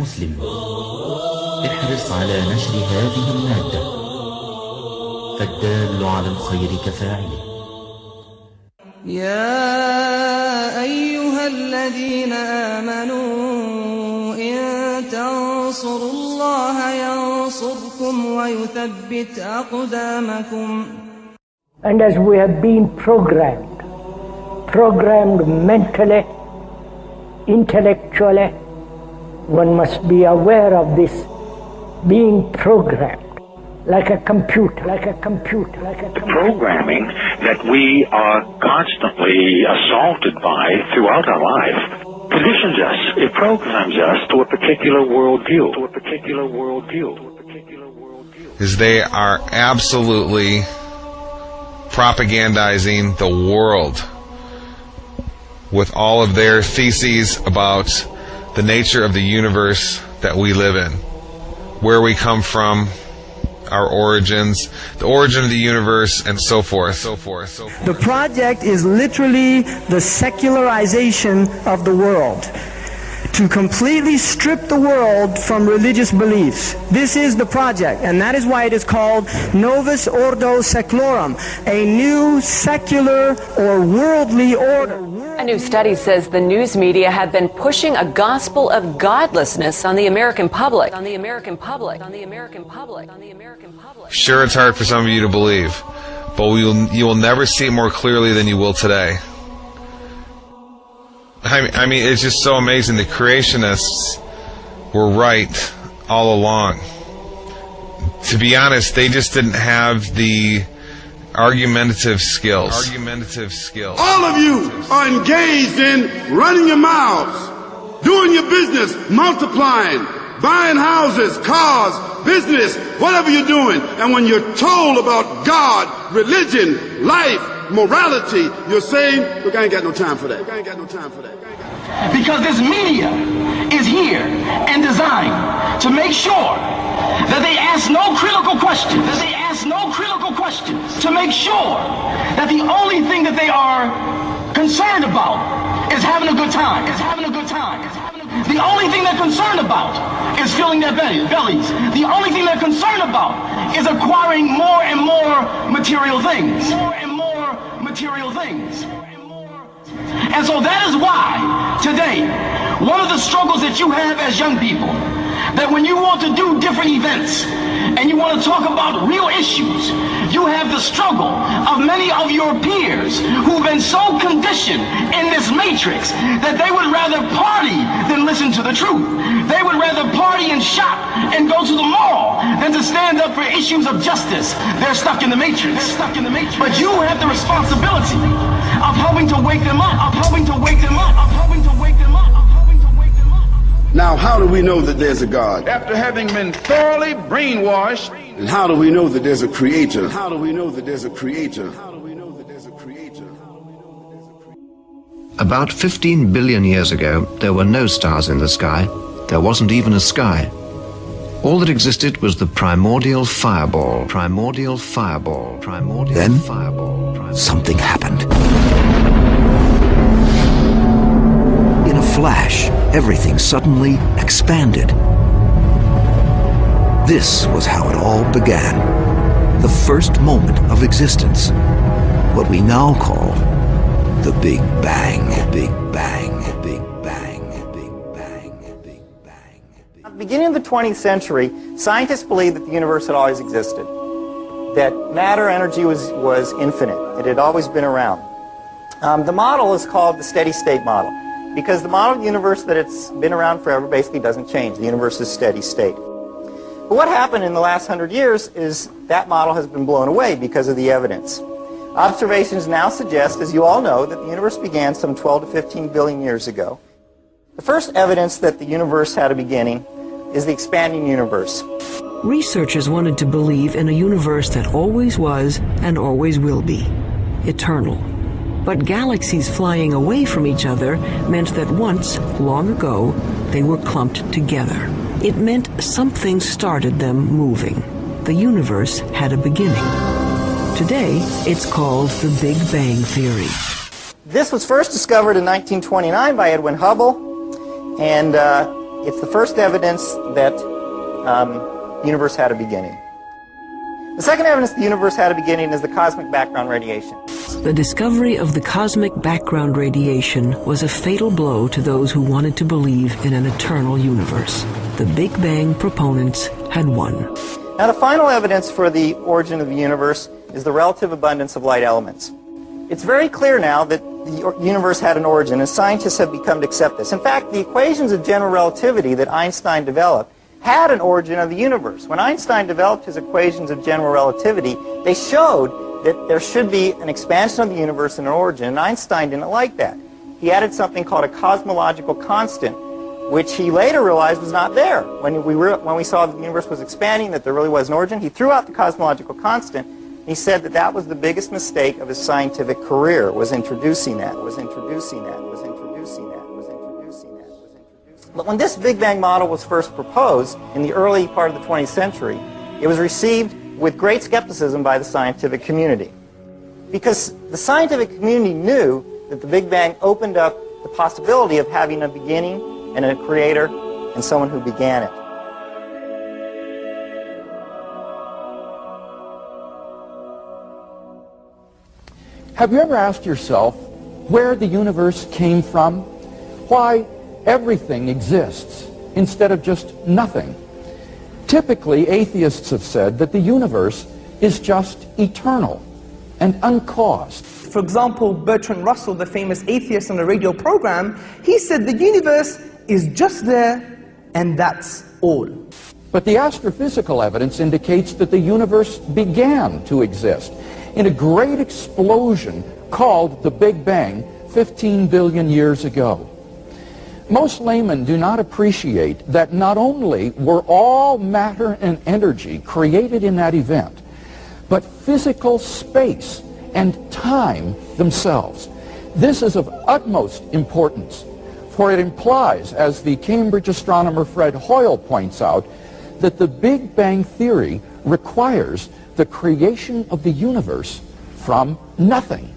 مسلم. احرص على نشر هذه المادة، فالدال على الخير كفاعله. يا أيها الذين آمنوا إن تنصروا الله ينصركم ويثبت أقدامكم. And as we have been programmed mentally, intellectually, one must be aware of this being programmed. Like a computer. The programming that we are constantly assaulted by throughout our life conditions us. It programs us to a particular worldview. Is they are absolutely propagandizing the world with all of their theses about the nature of the universe that we live in, where we come from, our origins, the origin of the universe, and so forth. The project is literally the secularization of the world, to completely strip the world from religious beliefs. This is the project, and that is why it is called Novus Ordo Seclorum, a new secular or worldly order. A new study says the news media have been pushing a gospel of godlessness on the American public. Sure, it's hard for some of you to believe, but you will never see it more clearly than you will today. I mean, it's just so amazing. The creationists were right all along. To be honest, they just didn't have the argumentative skills. All of you are engaged in running your mouths, doing your business, multiplying, buying houses, cars, business, whatever you're doing. And when you're told about God, religion, life, morality, you're saying, look, I ain't got no time for that. Because this media is here and designed to make sure that they ask no critical questions. To make sure that the only thing that they are concerned about is having a good time. The only thing they're concerned about is filling their bellies. The only thing they're concerned about is acquiring more and more material things. And so that is why today, one of the struggles that you have as young people, that when you want to do different events and you want to talk about real issues, you have the struggle of many of your peers who've been so conditioned in this matrix that they would rather party than listen to the truth. They would rather party and shop and go to the mall than to stand up for issues of justice. They're stuck in the matrix. But you have the responsibility of helping to wake them up, Now, how do we know that there's a God? After having been thoroughly brainwashed. And how do we know that there's a creator? About 15 billion years ago, there were no stars in the sky. There wasn't even a sky. All that existed was the primordial fireball. Then, something happened. In a flash, everything suddenly expanded. This was how it all began. The first moment of existence. What we now call the Big Bang. At the beginning of the 20th century, scientists believed that the universe had always existed. That matter energy was infinite. It had always been around. The model is called the steady state model, because the model of the universe that it's been around forever basically doesn't change. The universe is steady state. But what happened in the last 100 years is that model has been blown away because of the evidence. Observations now suggest, as you all know, that the universe began some 12 to 15 billion years ago. The first evidence that the universe had a beginning is the expanding universe. Researchers wanted to believe in a universe that always was and always will be, eternal. But galaxies flying away from each other meant that once, long ago, they were clumped together. It meant something started them moving. The universe had a beginning. Today, it's called the Big Bang Theory. This was first discovered in 1929 by Edwin Hubble, and It's the first evidence that the universe had a beginning. The second evidence the universe had a beginning is the cosmic background radiation. The discovery of the cosmic background radiation was a fatal blow to those who wanted to believe in an eternal universe. The Big Bang proponents had won. Now, the final evidence for the origin of the universe is the relative abundance of light elements. It's very clear now that the universe had an origin, and scientists have become to accept this. In fact, the equations of general relativity that Einstein developed had an origin of the universe. When Einstein developed his equations of general relativity, they showed that there should be an expansion of the universe and an origin, and Einstein didn't like that. He added something called a cosmological constant, which he later realized was not there. When we saw that the universe was expanding, that there really was an origin, he threw out the cosmological constant. He said that that was the biggest mistake of his scientific career, was introducing that, was introducing that, was introducing that, was introducing that, was introducing that. But when this Big Bang model was first proposed in the early part of the 20th century, it was received with great skepticism by the scientific community. Because the scientific community knew that the Big Bang opened up the possibility of having a beginning and a creator and someone who began it. Have you ever asked yourself where the universe came from? Why everything exists instead of just nothing? Typically, atheists have said that the universe is just eternal and uncaused. For example, Bertrand Russell, the famous atheist on a radio program, he said the universe is just there and that's all. But the astrophysical evidence indicates that the universe began to exist in a great explosion called the Big Bang 15 billion years ago. Most laymen do not appreciate that not only were all matter and energy created in that event, but physical space and time themselves. This is of utmost importance, for it implies, as the Cambridge astronomer Fred Hoyle points out, that the Big Bang theory requires the creation of the universe from nothing.